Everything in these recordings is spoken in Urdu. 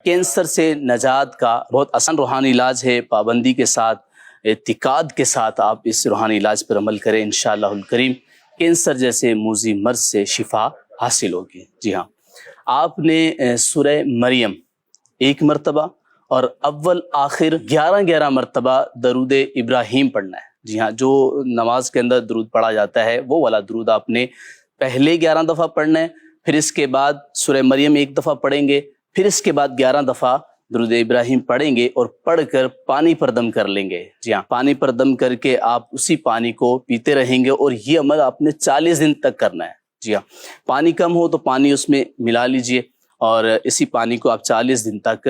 کینسر سے نجات کا بہت آسان روحانی علاج ہے. پابندی کے ساتھ، اعتقاد کے ساتھ آپ اس روحانی علاج پر عمل کریں، انشاءاللہ الکریم کینسر جیسے موذی مرض سے شفا حاصل ہوگی. جی ہاں، آپ نے سورہ مریم ایک مرتبہ اور اول آخر 11 مرتبہ درود ابراہیم پڑھنا ہے. جی ہاں، جو نماز کے اندر درود پڑھا جاتا ہے وہ والا درود آپ نے پہلے 11 دفعہ پڑھنا ہے، پھر اس کے بعد سورہ مریم ایک دفعہ پڑھیں گے، پھر اس کے بعد 11 دفعہ درود ابراہیم پڑھیں گے اور پڑھ کر پانی پر دم کر لیں گے. جی ہاں، پانی پر دم کر کے آپ اسی پانی کو پیتے رہیں گے اور یہ عمل آپ نے 40 دن تک کرنا ہے. جی ہاں، پانی کم ہو تو پانی اس میں ملا لیجئے اور اسی پانی کو آپ 40 دن تک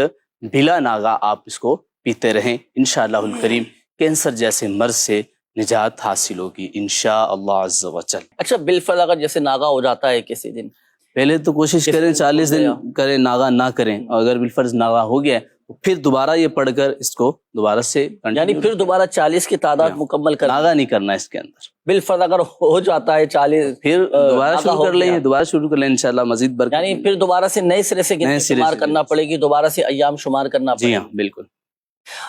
بلا ناغہ آپ اس کو پیتے رہیں. انشاءاللہ الکریم کینسر جیسے مرض سے نجات حاصل ہوگی انشاءاللہ عز و جل. اچھا، بالفعل اگر جیسے ناغہ ہو جاتا ہے کسی دن، پہلے تو کوشش کریں 40 دن کریں، ناغہ نہ کریں، اور اگر بالفرض ناغہ ہو گیا تو پھر دوبارہ یہ پڑھ کر اس کو دوبارہ سے یعنی پھر دوبارہ 40 کی تعداد مکمل کر، ناغہ نہیں کرنا اس کے اندر. بالفرض اگر ہو جاتا ہے 40 پھر دوبارہ شروع کر لیں، دوبارہ شروع کر لیں انشاءاللہ مزید برکت. یعنی پھر دوبارہ سے نئے سرے سے شمار کرنا پڑے گی، دوبارہ سے ایام شمار کرنا پڑے گی. جی ہاں بالکل.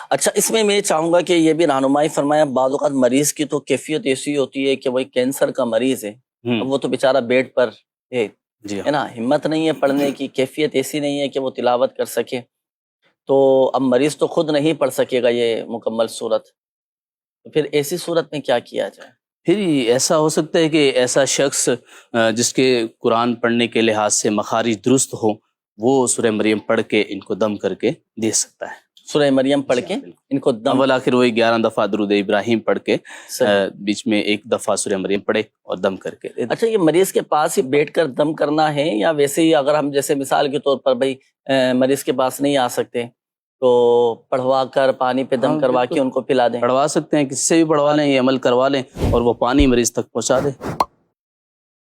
اچھا، اس میں میں چاہوں گا کہ یہ بھی رہنمائی فرمایا، بعض اوقات مریض کی تو کیفیت ایسی ہوتی ہے کہ وہی کینسر کا مریض ہے، اب وہ تو بیچارہ بیڈ پر ہے، جی ہے نا، ہمت نہیں ہے پڑھنے کی، کیفیت ایسی نہیں ہے کہ وہ تلاوت کر سکے، تو اب مریض تو خود نہیں پڑھ سکے گا یہ مکمل صورت، تو پھر ایسی صورت میں کیا کیا جائے؟ پھر ایسا ہو سکتا ہے کہ ایسا شخص جس کے قرآن پڑھنے کے لحاظ سے مخارج درست ہو، وہ سورہ مریم پڑھ کے ان کو دم کر کے دے سکتا ہے. سورہ مریم پڑھ کے ان کو دم، اول آخر وہی 11 دفعہ درود ابراہیم پڑھ کے بیچ میں ایک دفعہ سورہ مریم پڑھے اور دم کر کے. اچھا، یہ مریض کے پاس ہی بیٹھ کر دم کرنا ہے یا ویسے ہی اگر ہم جیسے مثال کے طور پر بھائی مریض کے پاس نہیں آ سکتے تو پڑھوا کر پانی پہ دم کروا کے ان کو پلا دیں؟ پڑھوا سکتے ہیں، کسی سے بھی پڑھوا لیں، یہ عمل کروا لیں اور وہ پانی مریض تک پہنچا دیں.